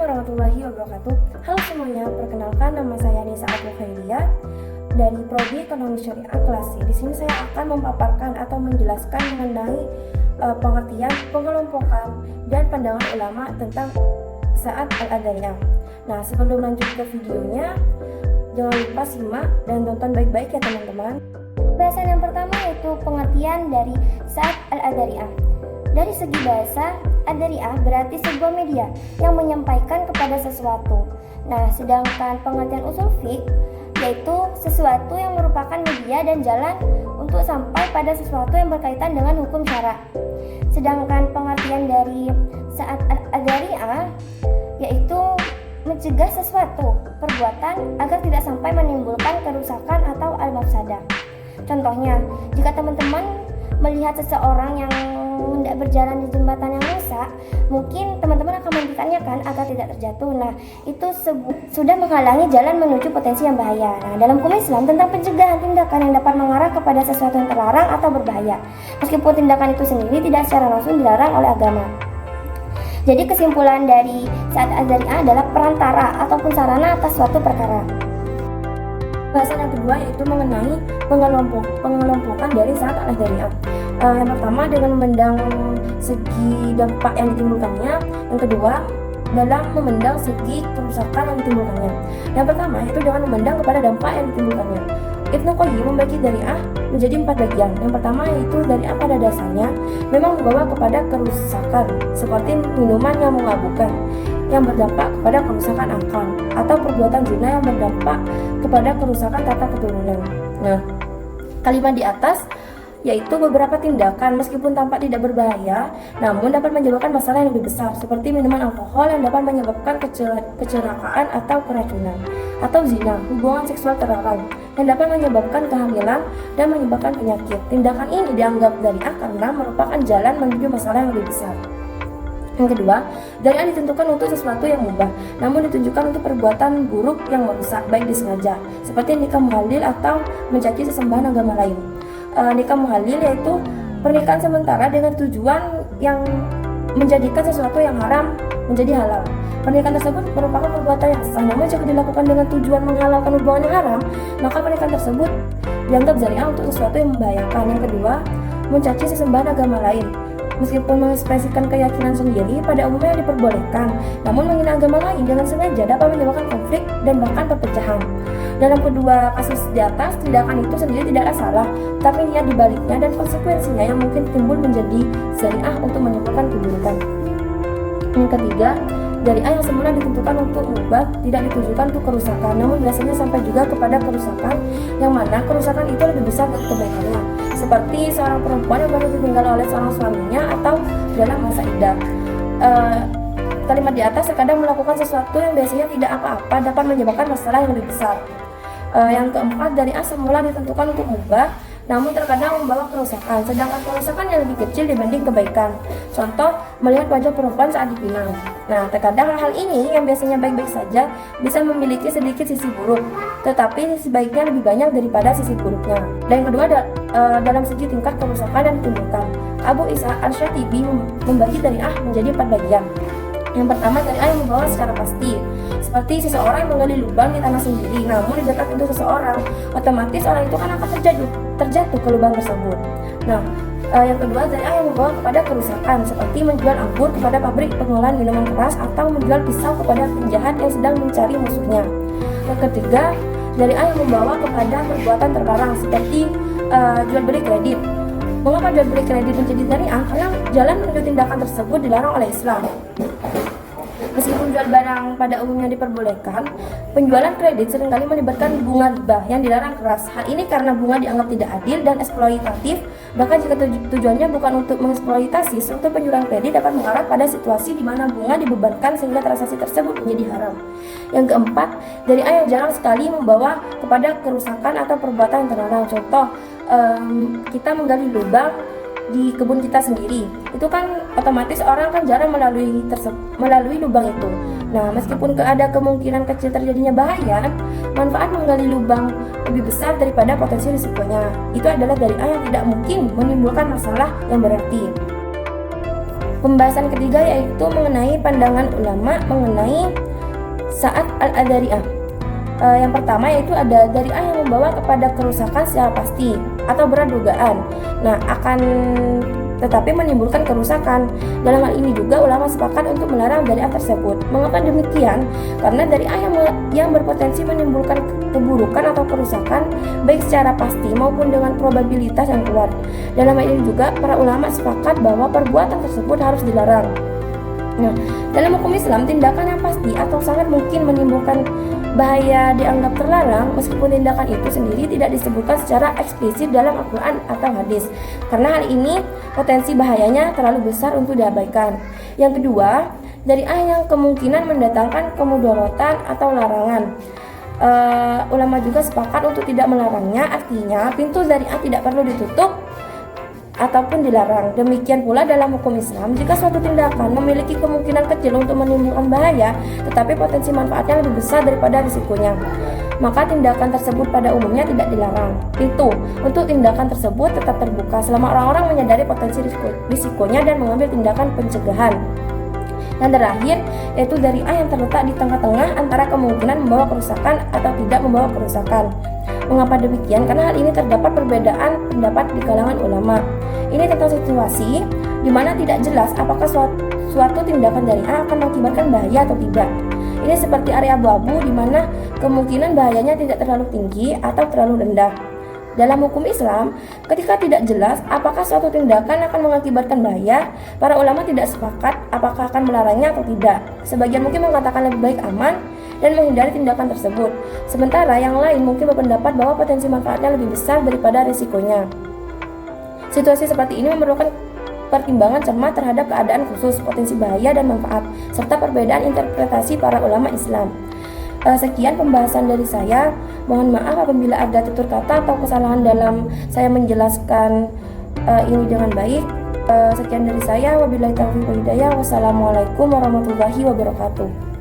warahmatullahi wabarakatuh. Halo semuanya, perkenalkan nama saya Nisa Abdul Khairia dari Prodi Ekonomi Syariah kelas C. Di sini saya akan memaparkan atau menjelaskan mengenai pengertian, pengelompokan, dan pandangan ulama tentang Sa'ad Al-Adariyah. Nah, sebelum lanjut ke videonya, jangan lupa simak dan tonton baik-baik ya teman-teman. Bahasan yang pertama yaitu pengertian dari Sa'ad Al-Adariyah. Dari segi bahasa, Adariyah berarti sebuah media yang menyampaikan kepada sesuatu. Nah, sedangkan pengertian usul fiqh yaitu sesuatu yang merupakan media dan jalan untuk sampai pada sesuatu yang berkaitan dengan hukum syara. Sedangkan pengertian dari Sa'ad Al-Adariyah yaitu mencegah sesuatu perbuatan agar tidak sampai menimbulkan kerusakan atau al-mafsadah. Contohnya, jika teman-teman melihat seseorang yang hendak berjalan di jembatan yang rusak, mungkin teman-teman akan menghentikannya kan agar tidak terjatuh. Nah, itu sudah menghalangi jalan menuju potensi yang bahaya. Nah, dalam hukum Islam tentang pencegahan tindakan yang dapat mengarah kepada sesuatu yang terlarang atau berbahaya, meskipun tindakan itu sendiri tidak secara langsung dilarang oleh agama. Jadi kesimpulan dari Sa'ad Al-Adariyah adalah perantara ataupun sarana atas suatu perkara. Bahasan yang kedua yaitu mengenai pengelompokan dari Sa'ad Al-Adariyah. Yang pertama dengan memandang segi dampak yang ditimbulkannya. Yang kedua dalam memandang segi kerusakan yang ditimbulkannya. Yang pertama yaitu dengan memandang kepada dampak yang ditimbulkannya. Ibnu Qayyim membagi Dariyah menjadi 4 bagian. Yang pertama yaitu Dariyah pada dasarnya memang membawa kepada kerusakan seperti minuman yang memabukkan yang berdampak kepada kerusakan akal atau perbuatan zina yang berdampak kepada kerusakan tata keturunan. Nah, kalimat di atas yaitu beberapa tindakan meskipun tampak tidak berbahaya namun dapat menyebabkan masalah yang lebih besar seperti minuman alkohol yang dapat menyebabkan kecelakaan atau keracunan, atau zina, hubungan seksual terlarang yang dapat menyebabkan kehamilan dan menyebabkan penyakit. Tindakan ini dianggap Dariyah karena merupakan jalan menuju masalah yang lebih besar. Yang kedua, Dariyah ditentukan untuk sesuatu yang mubah, namun ditunjukkan untuk perbuatan buruk yang merusak baik disengaja, seperti nikah muhalil atau mencaci sesembahan agama lain. Nikah muhalil yaitu pernikahan sementara dengan tujuan yang menjadikan sesuatu yang haram menjadi halal. Pernikahan tersebut merupakan perbuatan yang sah, namun jika dilakukan dengan tujuan menghalalkan hubungan yang haram, maka pernikahan tersebut dianggap Dariyah untuk sesuatu yang membahayakan. Yang kedua, mencaci sesembahan agama lain. Meskipun mengekspresikan keyakinan sendiri pada umumnya diperbolehkan, namun menghina agama lain dengan sengaja dapat menyebabkan konflik dan bahkan perpecahan. Dalam kedua kasus di atas, tindakan itu sendiri tidaklah salah, tapi niat dibaliknya dan konsekuensinya yang mungkin timbul menjadi Dariyah untuk menimbulkan keburukan. Yang ketiga, Dariyah yang semula ditentukan untuk mubah tidak ditujukan untuk kerusakan, namun biasanya sampai juga kepada kerusakan, yang mana kerusakan itu lebih besar dari kebaikannya, seperti seorang perempuan yang baru ditinggal oleh seorang suaminya atau dalam masa iddah. Kalimat di atas terkadang melakukan sesuatu yang biasanya tidak apa-apa dapat menyebabkan masalah yang lebih besar. Yang keempat, Dariyah semula ditentukan untuk mubah, namun terkadang membawa kerusakan, sedangkan kerusakan yang lebih kecil dibanding kebaikan. Contoh, melihat wajah perempuan saat dipinang. Nah, terkadang hal ini yang biasanya baik-baik saja bisa memiliki sedikit sisi buruk, tetapi sisi baiknya lebih banyak daripada sisi buruknya. Dan yang kedua, dalam segi tingkat kerusakan dan ditimbulkan, Abu Isa Al-Syatibi membagi Dariyah menjadi 4 bagian. Yang pertama, Dariyah yang membawa secara pasti, seperti seseorang yang menggali lubang di tanah sendiri, namun di dekat pintu seseorang, otomatis orang itu kan akan terjatuh ke lubang tersebut. Nah, yang kedua, Dariyah yang membawa kepada kerusakan, seperti menjual anggur kepada pabrik pengolahan minuman keras atau menjual pisau kepada penjahat yang sedang mencari musuhnya. Yang ketiga, Dariyah yang membawa kepada perbuatan terlarang, seperti jual beli kredit. Mengapa jual beli kredit menjadi Dariyah? Karena jalan menuju tindakan tersebut dilarang oleh Islam. Meskipun jual barang pada umumnya diperbolehkan, penjualan kredit seringkali melibatkan bunga riba yang dilarang keras. Hal ini karena bunga dianggap tidak adil dan eksploitatif. Bahkan jika tujuannya bukan untuk mengeksploitasi, struktur penjualan kredit dapat mengarah pada situasi di mana bunga dibebankan sehingga transaksi tersebut menjadi haram. Yang keempat, Dariyah yang jarang sekali membawa kepada kerusakan atau perbuatan yang terlarang. Contoh, kita menggali lubang di kebun kita sendiri, itu kan otomatis orang kan jarang melalui lubang itu. Nah, meskipun ada kemungkinan kecil terjadinya bahaya, manfaat menggali lubang lebih besar daripada potensi risikonya. Itu adalah Dariyah yang tidak mungkin menimbulkan masalah yang berarti. Pembahasan ketiga yaitu mengenai pandangan ulama mengenai Sa'ad al-Adzari'ah. Yang pertama yaitu ada Dzari'ah yang membawa kepada kerusakan secara pasti atau berat dugaan. Nah, akan tetapi menimbulkan kerusakan. Dalam hal ini juga ulama sepakat untuk melarang Dzari'ah tersebut. Mengapa demikian? Karena Dzari'ah yang berpotensi menimbulkan keburukan atau kerusakan baik secara pasti maupun dengan probabilitas yang kuat. Dalam hal ini juga para ulama sepakat bahwa perbuatan tersebut harus dilarang. Nah, dalam hukum Islam, tindakan yang pasti atau sangat mungkin menimbulkan bahaya dianggap terlarang meskipun tindakan itu sendiri tidak disebutkan secara eksplisit dalam Al-Quran atau hadis, karena hal ini potensi bahayanya terlalu besar untuk diabaikan. Yang kedua, Dzari'ah yang kemungkinan mendatangkan kemudaratan atau larangan. Ulama juga sepakat untuk tidak melarangnya, artinya pintu Dzari'ah tidak perlu ditutup ataupun dilarang. Demikian pula dalam hukum Islam, jika suatu tindakan memiliki kemungkinan kecil untuk menimbulkan bahaya, tetapi potensi manfaatnya lebih besar daripada risikonya, maka tindakan tersebut pada umumnya tidak dilarang. Pintu untuk tindakan tersebut tetap terbuka selama orang-orang menyadari potensi risikonya dan mengambil tindakan pencegahan. Dan terakhir, yaitu Dzari'ah yang terletak di tengah-tengah antara kemungkinan membawa kerusakan atau tidak membawa kerusakan. Mengapa demikian? Karena hal ini terdapat perbedaan pendapat di kalangan ulama. Ini tentang situasi di mana tidak jelas apakah suatu tindakan Dzari'ah akan mengakibatkan bahaya atau tidak. Ini seperti area abu-abu di mana kemungkinan bahayanya tidak terlalu tinggi atau terlalu rendah. Dalam hukum Islam, ketika tidak jelas apakah suatu tindakan akan mengakibatkan bahaya, para ulama tidak sepakat apakah akan melarangnya atau tidak. Sebagian mungkin mengatakan lebih baik aman dan menghindari tindakan tersebut. Sementara yang lain mungkin berpendapat bahwa potensi manfaatnya lebih besar daripada risikonya. Situasi seperti ini memerlukan pertimbangan cermat terhadap keadaan khusus, potensi bahaya dan manfaat, serta perbedaan interpretasi para ulama Islam. Sekian pembahasan dari saya. Mohon maaf apabila ada tutur kata atau kesalahan dalam saya menjelaskan ini dengan baik. Sekian dari saya. Wabillahi taufiq wal hidayah. Wassalamualaikum warahmatullahi wabarakatuh.